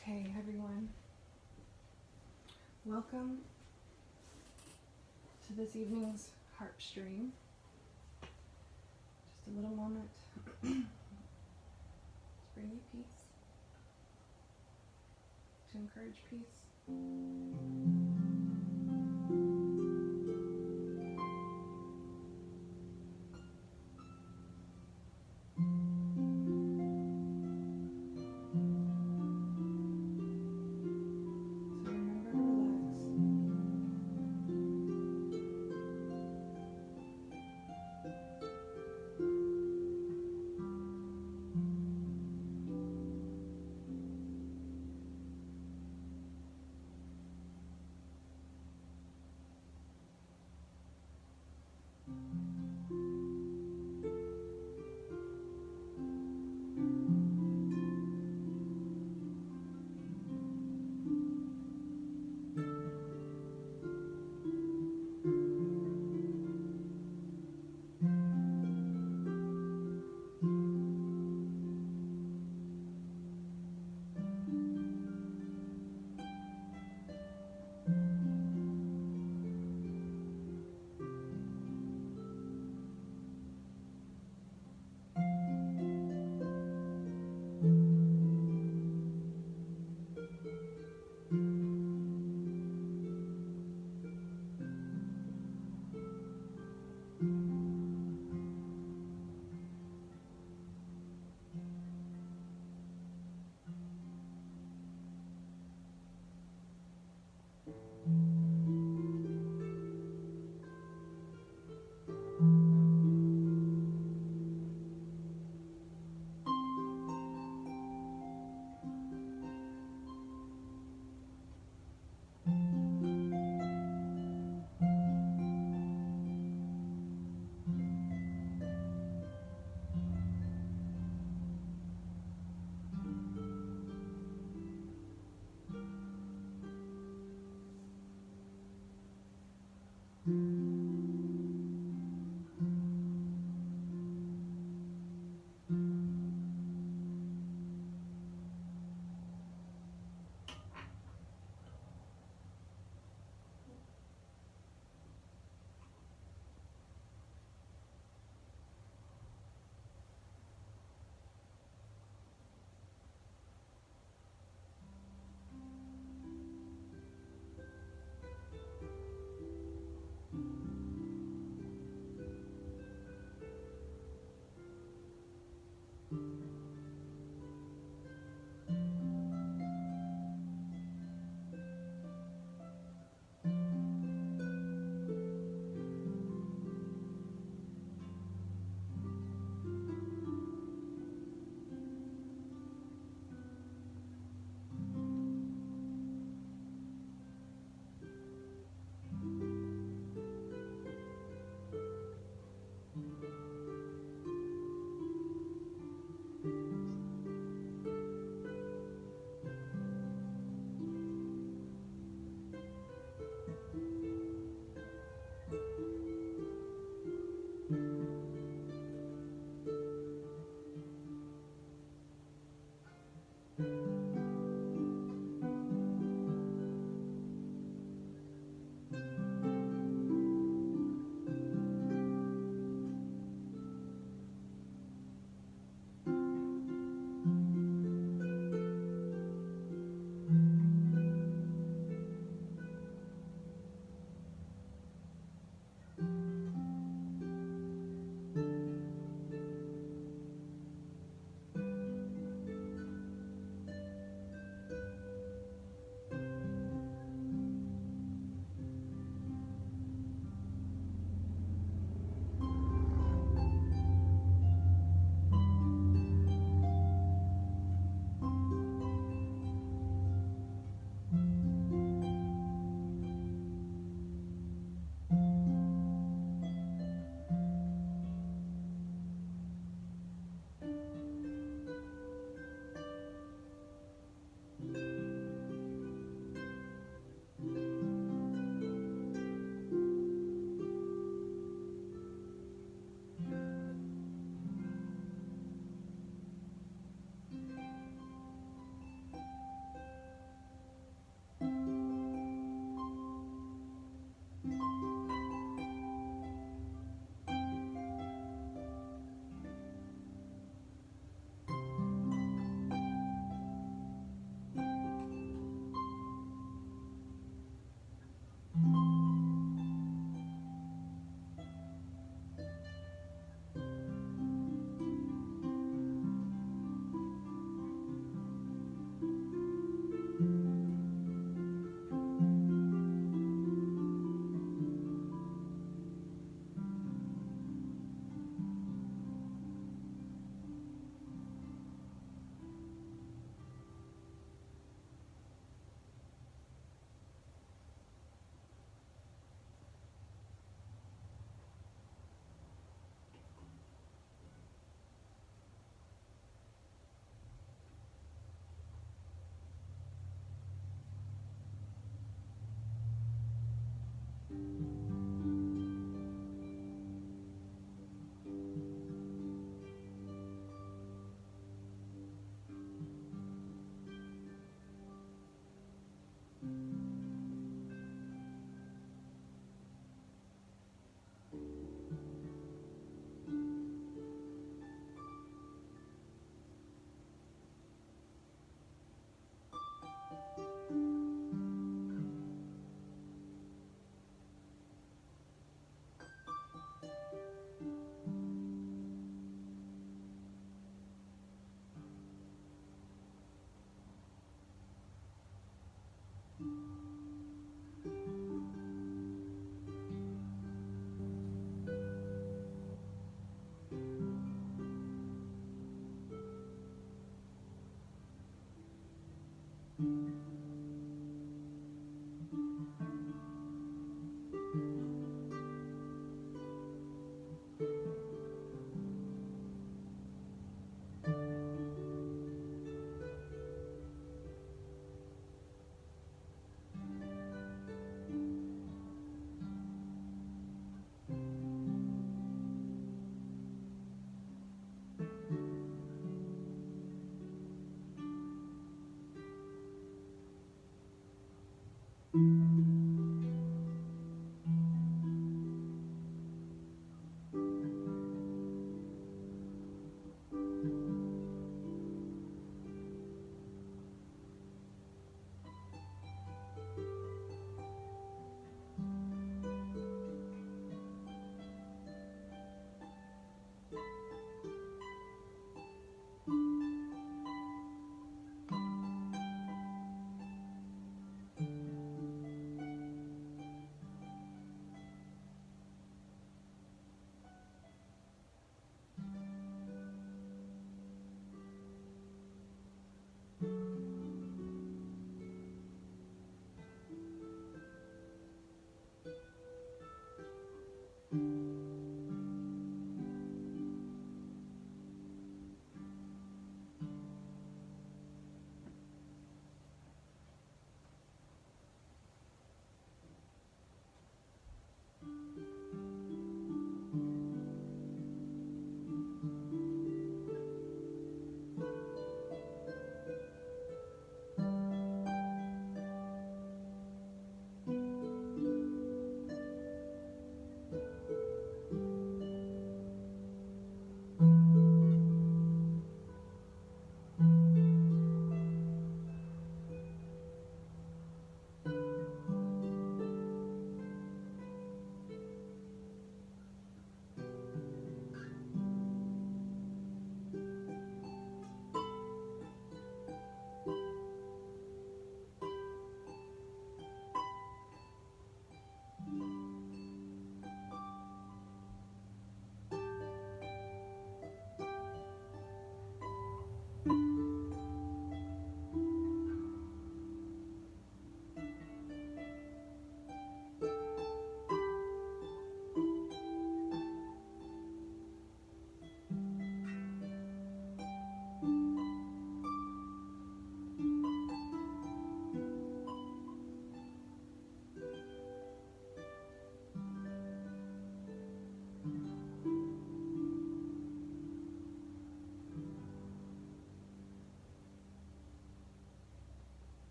Okay, everyone, welcome to this evening's Harpstream. Just a little moment to bring you peace, to encourage peace.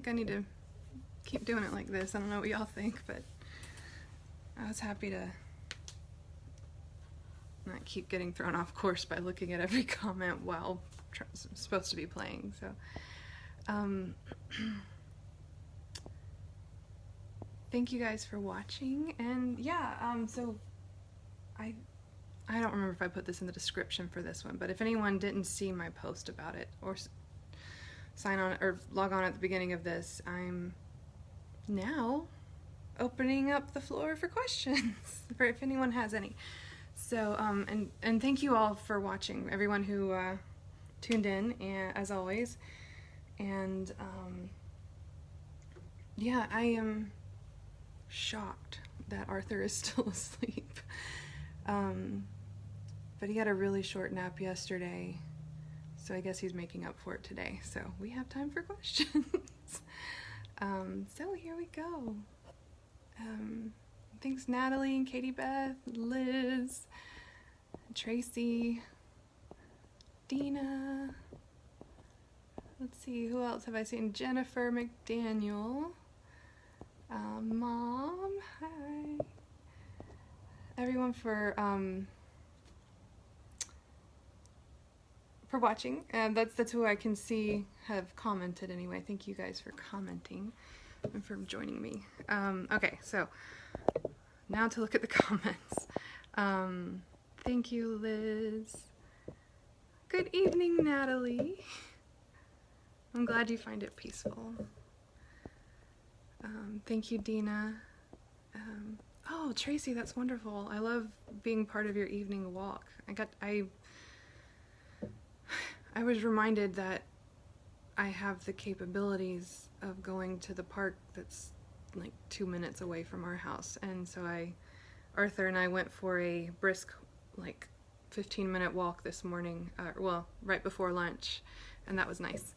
think I need to keep doing it like this. I don't know what y'all think, but I was happy to not keep getting thrown off course by looking at every comment while supposed to be playing. So thank you guys for watching, and yeah, so I don't remember if I put this in the description for this one, but if anyone didn't see my post about it or sign on or log on at the beginning of this, I'm now opening up the floor for questions for if anyone has any. So and thank you all for watching, everyone who tuned in, and as always. And yeah, I am shocked that Arthur is still asleep. But he had a really short nap yesterday, so I guess he's making up for it today. So we have time for questions. So here we go. Thanks Natalie and Katie Beth, Liz, Tracy, Dina. Let's see, who else have I seen? Jennifer McDaniel. Mom, hi. Everyone for watching, and that's who I can see have commented anyway. Thank you guys for commenting and for joining me. Okay, so now to look at the comments. Thank you, Liz. Good evening, Natalie. I'm glad you find it peaceful. Thank you, Dina. Oh, Tracy, that's wonderful. I love being part of your evening walk. I was reminded that I have the capabilities of going to the park that's like 2 minutes away from our house, and so Arthur and I went for a brisk, like 15-minute walk this morning, well, right before lunch, and that was nice.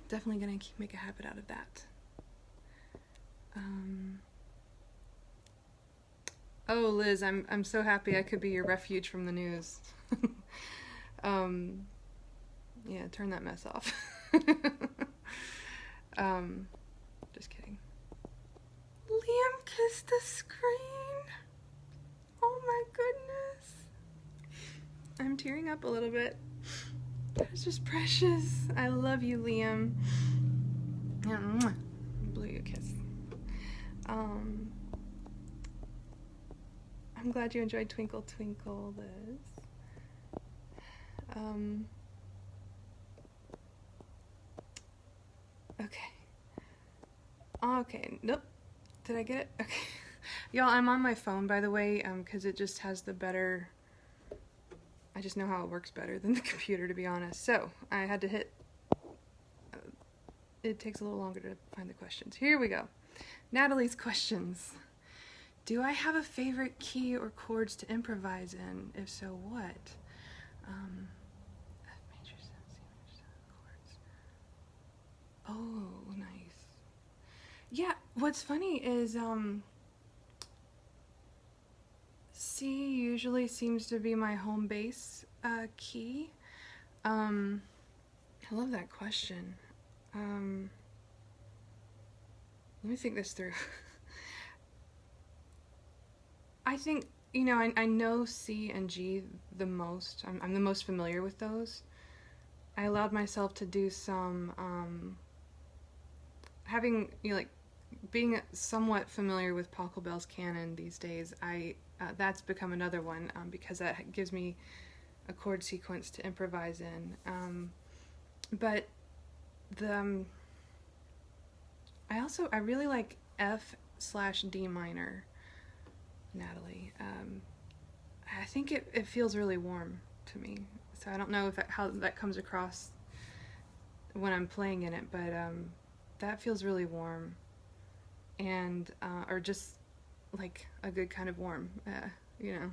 Definitely gonna make a habit out of that. Oh, Liz, I'm so happy I could be your refuge from the news. Yeah, turn that mess off. Just kidding. Liam kissed the screen. Oh my goodness. I'm tearing up a little bit. That's just precious. I love you, Liam. Blew you a kiss. I'm glad you enjoyed Twinkle Twinkle, Liz. Okay, nope. Did I get it? Okay. Y'all, I'm on my phone, by the way, because it just has the better... I just know how it works better than the computer, to be honest. So, I had to hit... it takes a little longer to find the questions. Here we go. Natalie's questions. Do I have a favorite key or chords to improvise in? If so, what? F major 7, C major 7 chords. Oh, nice. Yeah, what's funny is C usually seems to be my home base key. I love that question. Let me think this through. I think, you know, I know C and G the most. I'm the most familiar with those. I allowed myself to do some, having, you know, like, being somewhat familiar with Pachelbel's canon these days, that's become another one, because that gives me a chord sequence to improvise in. But I really like F/D minor, Natalie. I think it feels really warm to me, so I don't know if how that comes across when I'm playing in it, but that feels really warm, and or just like a good kind of warm, you know.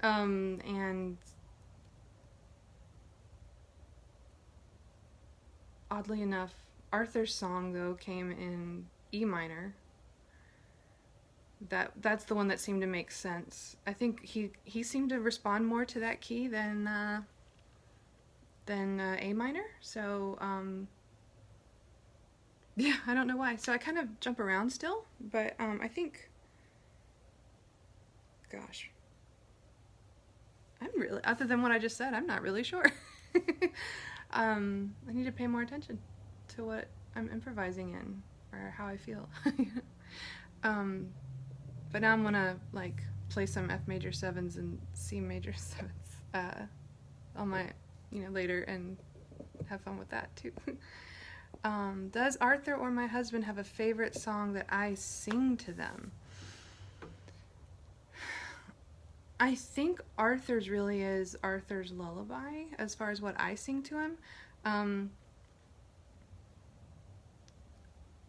And oddly enough, Arthur's song though came in E minor. That's the one that seemed to make sense. I think he seemed to respond more to that key than then A minor. So, yeah, I don't know why. So I kind of jump around still, but I think, gosh, I'm really, other than what I just said, I'm not really sure. I need to pay more attention to what I'm improvising in or how I feel. But now I'm gonna like play some F major 7s and C major 7s on my, later and have fun with that too. Does Arthur or my husband have a favorite song that I sing to them? I think Arthur's really is Arthur's Lullaby as far as what I sing to him.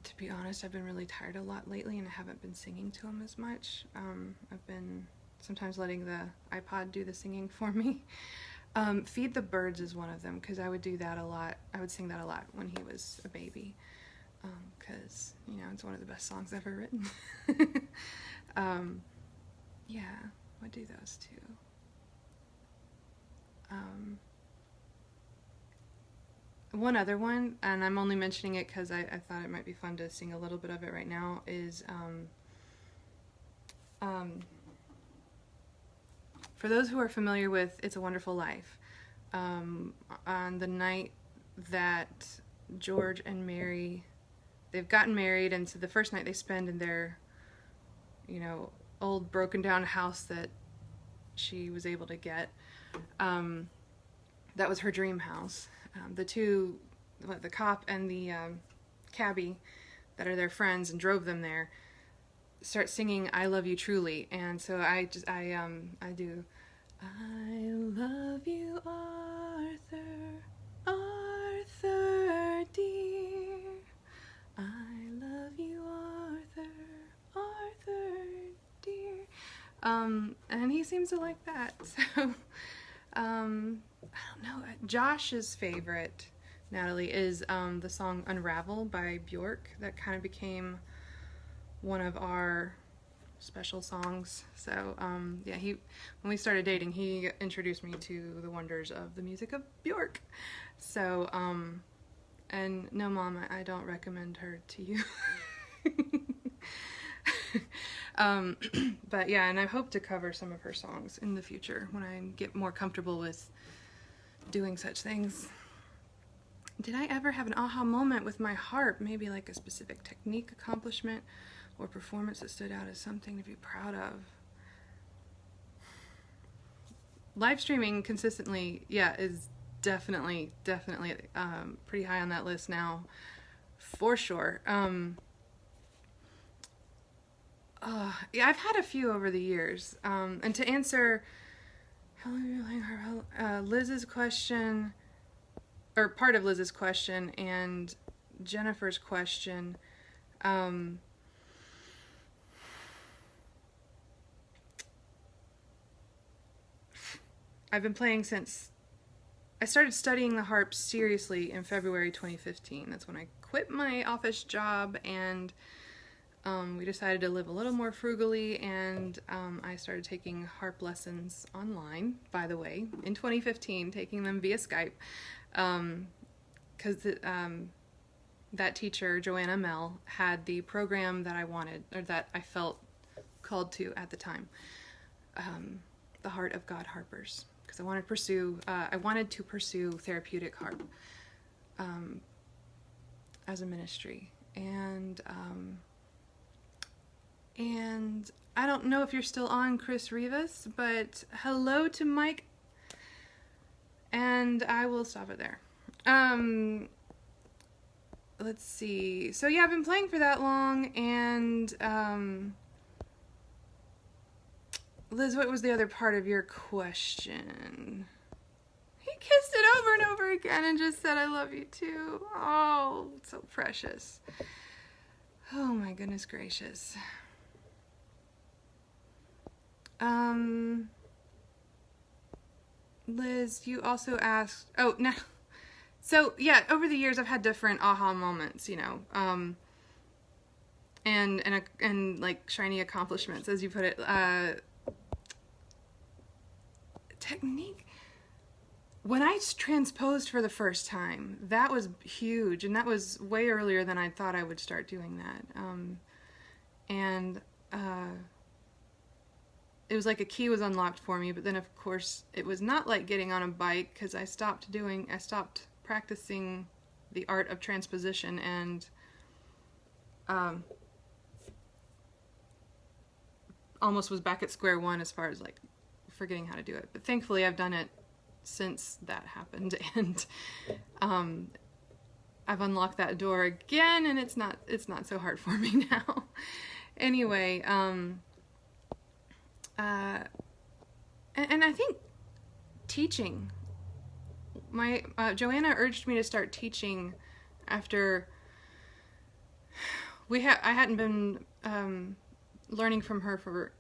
To be honest, I've been really tired a lot lately and I haven't been singing to him as much. I've been sometimes letting the iPod do the singing for me. Feed the Birds is one of them because I would do that a lot. I would sing that a lot when he was a baby because, it's one of the best songs ever written. Yeah, I would do those too. One other one, and I'm only mentioning it because I thought it might be fun to sing a little bit of it right now, is for those who are familiar with It's a Wonderful Life, on the night that George and Mary, they've gotten married, and so the first night they spend in their, old broken down house that she was able to get, that was her dream house. The two, the cop and the cabbie that are their friends and drove them there, start singing I Love You Truly, and so I do I love you Arthur, Arthur dear, I love you Arthur, Arthur dear, and he seems to like that, so I don't know. Josh's favorite, Natalie, is the song Unravel by Bjork. That kind of became one of our special songs. So, yeah, when we started dating, he introduced me to the wonders of the music of Bjork. So, and no, Mom, I don't recommend her to you. But yeah, and I hope to cover some of her songs in the future when I get more comfortable with doing such things. Did I ever have an aha moment with my harp? Maybe like a specific technique, accomplishment, or performance that stood out as something to be proud of? Live streaming consistently, yeah, is definitely pretty high on that list now, for sure. Yeah, I've had a few over the years. And to answer how long have you been playing harp? Liz's question, or part of Liz's question, and Jennifer's question. I've been playing since I started studying the harp seriously in February 2015. That's when I quit my office job and we decided to live a little more frugally, and I started taking harp lessons online, by the way, in 2015, taking them via Skype, because that teacher, Joanna Mell, had the program that I wanted, or that I felt called to at the time, the Heart of God Harpers, because I wanted to pursue therapeutic harp as a ministry, and I don't know if you're still on, Chris Rivas, but hello to Mike, and I will stop it there. Let's see. So yeah, I've been playing for that long, and Liz, what was the other part of your question? He kissed it over and over again and just said, I love you too. Oh, so precious. Oh my goodness gracious. Liz, you also asked, oh, no. So, yeah, over the years I've had different aha moments, and like shiny accomplishments, as you put it. Technique. when I transposed for the first time, that was huge, and that was way earlier than I thought I would start doing that. And it was like a key was unlocked for me, but then of course it was not like getting on a bike, because I stopped practicing the art of transposition, and almost was back at square one as far as like forgetting how to do it. But thankfully I've done it since that happened, and I've unlocked that door again, and it's not so hard for me now. Anyway, and I think teaching, my Joanna urged me to start teaching after I hadn't been learning from her for,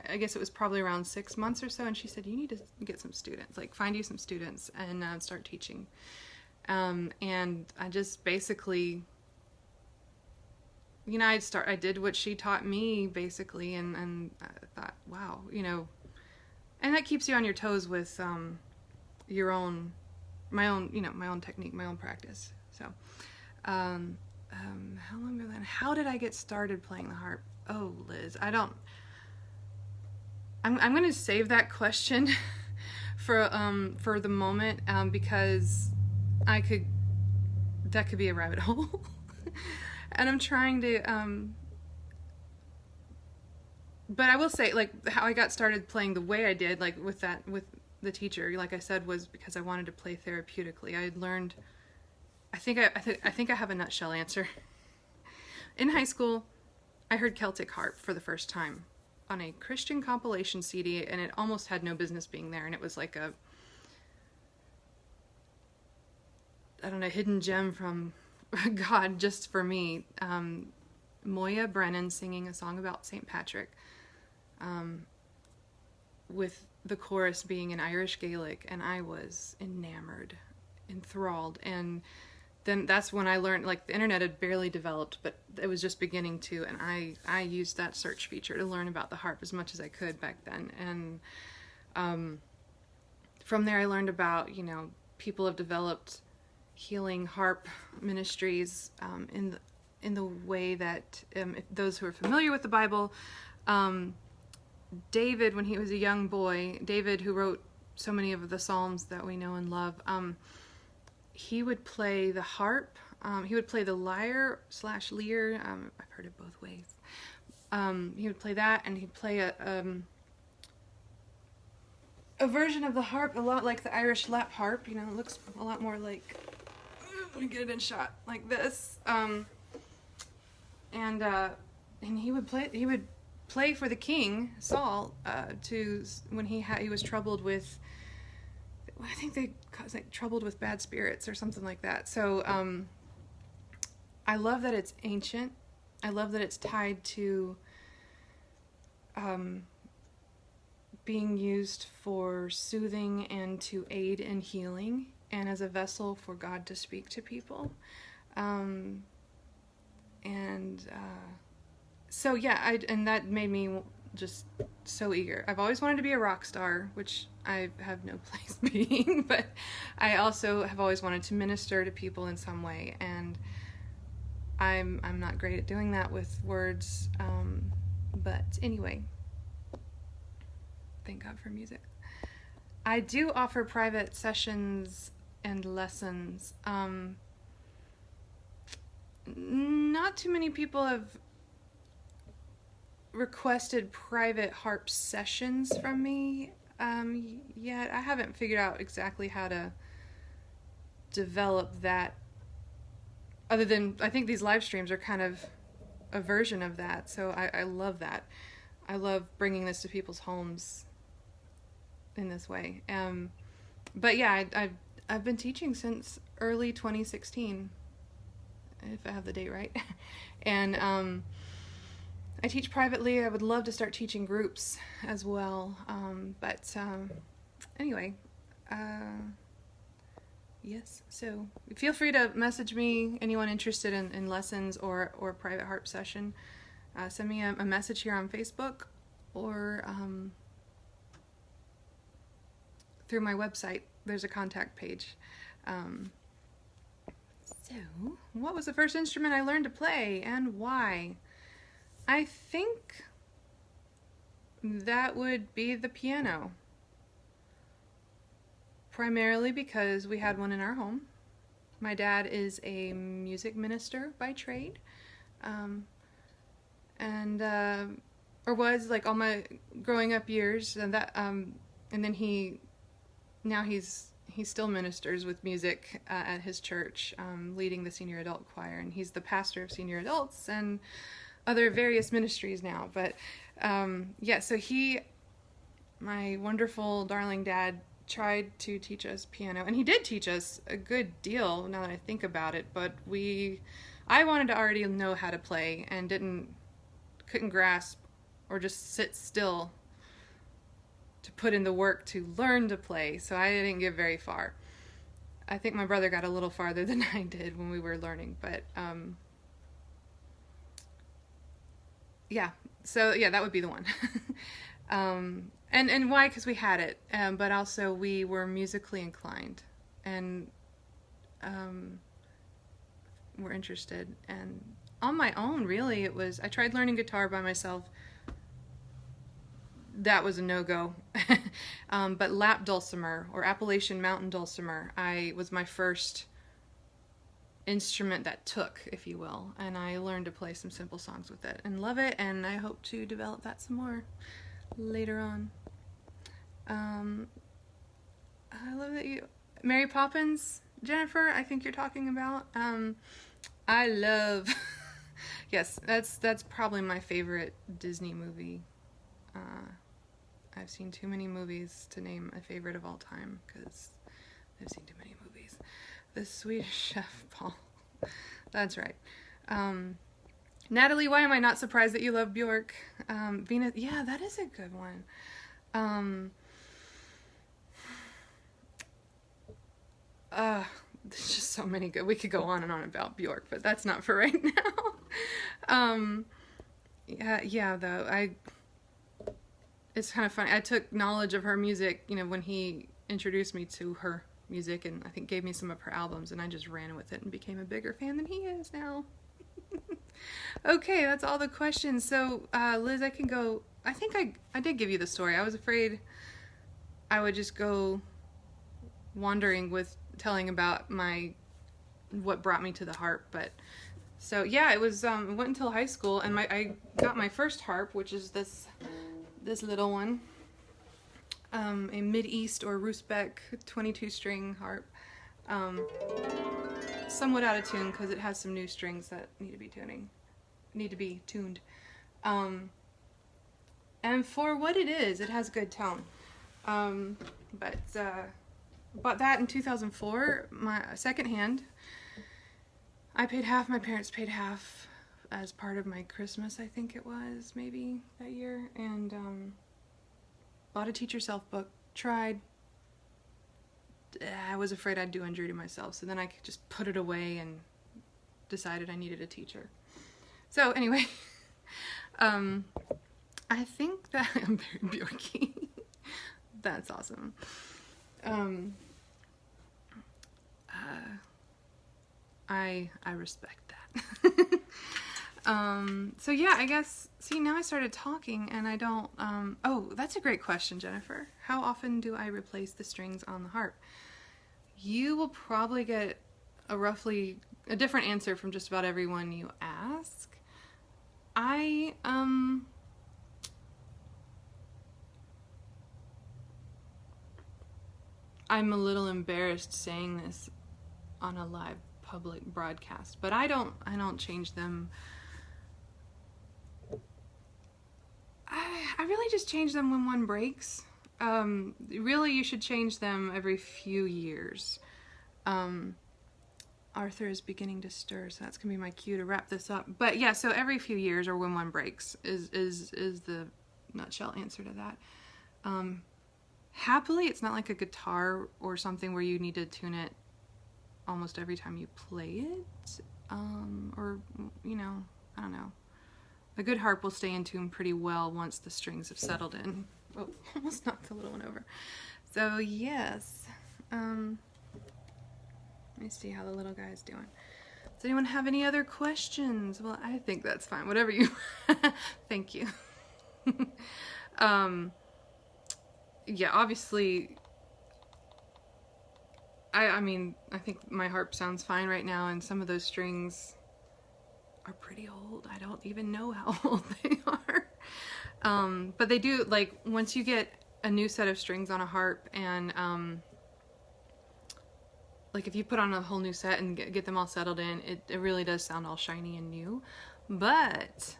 I guess it was probably around 6 months or so, and she said, you need to get some students, like find you some students and start teaching. And I just basically, you know, I did what she taught me basically, and I thought, wow, you know, and that keeps you on your toes with my own technique, my own practice. So, how long ago then? How did I get started playing the harp? Oh, Liz, I'm going to save that question for the moment, because that could be a rabbit hole. And I'm trying to, but I will say, like, how I got started playing the way I did, like with the teacher, like I said, was because I wanted to play therapeutically. I had learned, I think I have a nutshell answer. In high school, I heard Celtic harp for the first time on a Christian compilation CD, and it almost had no business being there, and it was like a, I don't know, hidden gem from God just for me. Moya Brennan singing a song about St. Patrick, with the chorus being in Irish Gaelic, and I was enamored, enthralled, and then that's when I learned, like, the internet had barely developed, but it was just beginning to, and I used that search feature to learn about the harp as much as I could back then. And from there I learned about, you know, people have developed healing harp ministries in the way that, if those who are familiar with the Bible, David, when he was a young boy, David, who wrote so many of the Psalms that we know and love, he would play the harp, he would play the lyre/leer, I've heard it both ways. He would play that, and he'd play a version of the harp a lot like the Irish lap harp. You know, it looks a lot more like, let me get it in shot, like this. And he would play for the king, Saul, when he was troubled with, I think they caused, like, troubled with bad spirits or something like that. So I love that it's ancient. I love that it's tied to being used for soothing and to aid in healing, and as a vessel for God to speak to people. So yeah, and that made me just so eager. I've always wanted to be a rock star, which I have no place being, but I also have always wanted to minister to people in some way, and I'm not great at doing that with words, but anyway, thank God for music. I do offer private sessions and lessons. Not too many people have requested private harp sessions from me yet. I haven't figured out exactly how to develop that, other than I think these live streams are kind of a version of that, so I love that. I love bringing this to people's homes in this way. But yeah, I've been teaching since early 2016, if I have the date right. And I teach privately. I would love to start teaching groups as well. But anyway, yes. So feel free to message me, anyone interested in lessons or a private harp session. Send me a message here on Facebook, or through my website. There's a contact page. So, what was the first instrument I learned to play and why? I think that would be the piano. Primarily because we had one in our home. My dad is a music minister by trade. Or was, like, all my growing up years, and that and then he still ministers with music at his church, leading the senior adult choir, and he's the pastor of senior adults and other various ministries now. But so my wonderful darling dad tried to teach us piano, and he did teach us a good deal now that I think about it, but I wanted to already know how to play and couldn't grasp or just sit still to put in the work to learn to play, so I didn't get very far. I think my brother got a little farther than I did when we were learning, but that would be the one. And why? Because we had it, but also we were musically inclined, and were interested. And on my own, really, I tried learning guitar by myself. That was a no-go. But lap dulcimer, or Appalachian Mountain dulcimer, was my first instrument that took, if you will, and I learned to play some simple songs with it and love it, and I hope to develop that some more later on. I love that Mary Poppins, Jennifer, I think you're talking about. I love yes, that's probably my favorite Disney movie. I've seen too many movies to name a favorite of all time, because I've seen too many movies. The Swedish Chef Paul. That's right. Natalie, why am I not surprised that you love Bjork? Venus, yeah, that is a good one. There's just so many good. We could go on and on about Bjork, but that's not for right now. It's kind of funny. I took knowledge of her music, when he introduced me to her music, and I think gave me some of her albums, and I just ran with it and became a bigger fan than he is now. Okay, that's all the questions. So, Liz, I can go. I think I did give you the story. I was afraid I would just go wandering with telling about what brought me to the harp, but so yeah, it was it went until high school, and I got my first harp, which is this little one, a Mid-East or Rusbeck 22-string harp, somewhat out of tune because it has some new strings that need to be tuned, and for what it is, it has good tone, but bought that in 2004, my secondhand. I paid half, my parents paid half as part of my Christmas, I think it was, maybe, that year, and bought a Teach Yourself book, tried. I was afraid I'd do injury to myself, so then I could just put it away and decided I needed a teacher. So anyway, I think that I'm very Bjorky. That's awesome. I respect that. So yeah, I guess, see, now I started talking and I don't, oh, that's a great question, Jennifer. How often do I replace the strings on the harp? You will probably get a different answer from just about everyone you ask. I'm a little embarrassed saying this on a live public broadcast, but I don't change them. I really just change them when one breaks. Really, you should change them every few years. Arthur is beginning to stir, so that's gonna be my cue to wrap this up. But yeah, so every few years or when one breaks is the nutshell answer to that. Happily, it's not like a guitar or something where you need to tune it almost every time you play it. Or, I don't know. A good harp will stay in tune pretty well once the strings have settled in. Oh, almost knocked the little one over. So yes, let me see how the little guy's doing. Does anyone have any other questions? Well, I think that's fine. Whatever you. Thank you. Yeah, obviously. I mean, I think my harp sounds fine right now, and some of those strings are pretty old. I don't even know how old they are. But they do, like, once you get a new set of strings on a harp, and like if you put on a whole new set and get them all settled in, it really does sound all shiny and new. But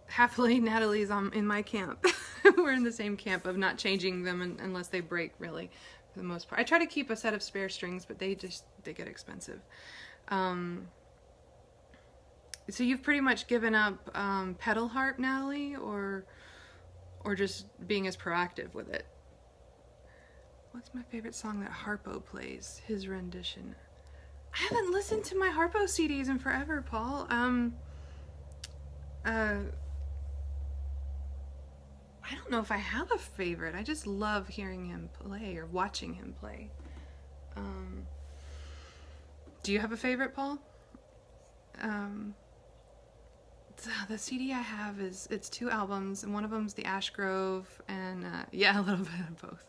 happily Natalie's in my camp. We're in the same camp of not changing them unless they break, really, for the most part. I try to keep a set of spare strings, but they get expensive. So you've pretty much given up pedal harp, Natalie, or just being as proactive with it? What's my favorite song that Harpo plays? His rendition. I haven't listened to my Harpo CDs in forever, Paul. I don't know if I have a favorite. I just love hearing him play or watching him play. Do you have a favorite, Paul? The CD I have it's 2 albums, and one of them's the Ash Grove, and yeah, a little bit of both.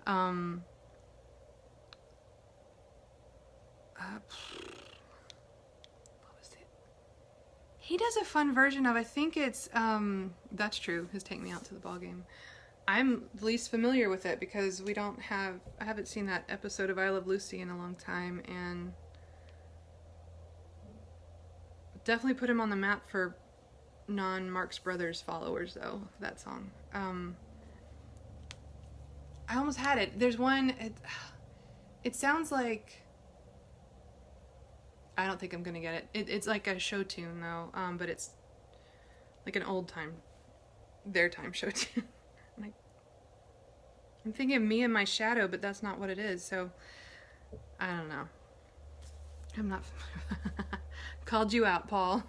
What was it? He does a fun version of, I think it's That's True, his Take Me Out to the Ball Game. I'm least familiar with it because I haven't seen that episode of I Love Lucy in a long time, and definitely put him on the map for non-Marx Brothers followers, though, that song. I almost had it. There's one, it sounds like, I don't think I'm gonna get it. It's like a show tune, though, but it's like an old time, their time show tune. I'm thinking Me and My Shadow, but that's not what it is, so I don't know. I'm not called you out, Paul.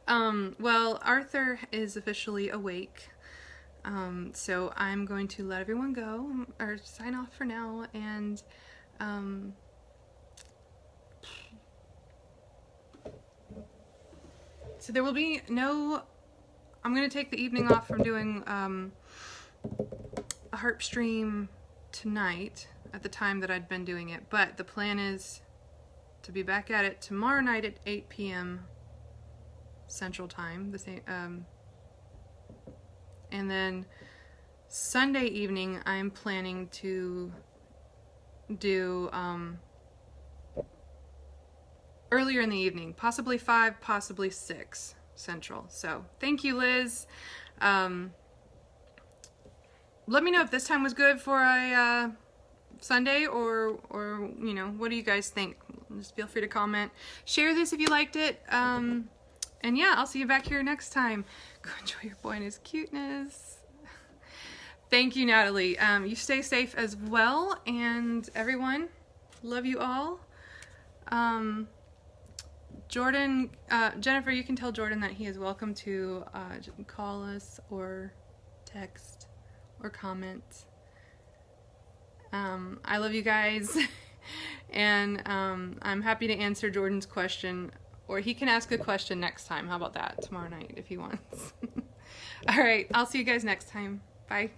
Well, Arthur is officially awake, so I'm going to let everyone go, or sign off for now, and so there will be no, I'm going to take the evening off from doing a Harpstream tonight at the time that I'd been doing it, but the plan is to be back at it tomorrow night at 8 p.m. Central Time, the same, and then Sunday evening I'm planning to do earlier in the evening, possibly 5, possibly 6 Central. So thank you, Liz. Let me know if this time was good for a Sunday, or you know, what do you guys think? Just feel free to comment. Share this if you liked it. And yeah, I'll see you back here next time. Go enjoy your boy and his cuteness. Thank you, Natalie. You stay safe as well, and everyone, love you all. Jordan, Jennifer, you can tell Jordan that he is welcome to call us or text or comment. I love you guys, and I'm happy to answer Jordan's question, or he can ask a question next time. How about that? Tomorrow night if he wants. All right, I'll see you guys next time. Bye.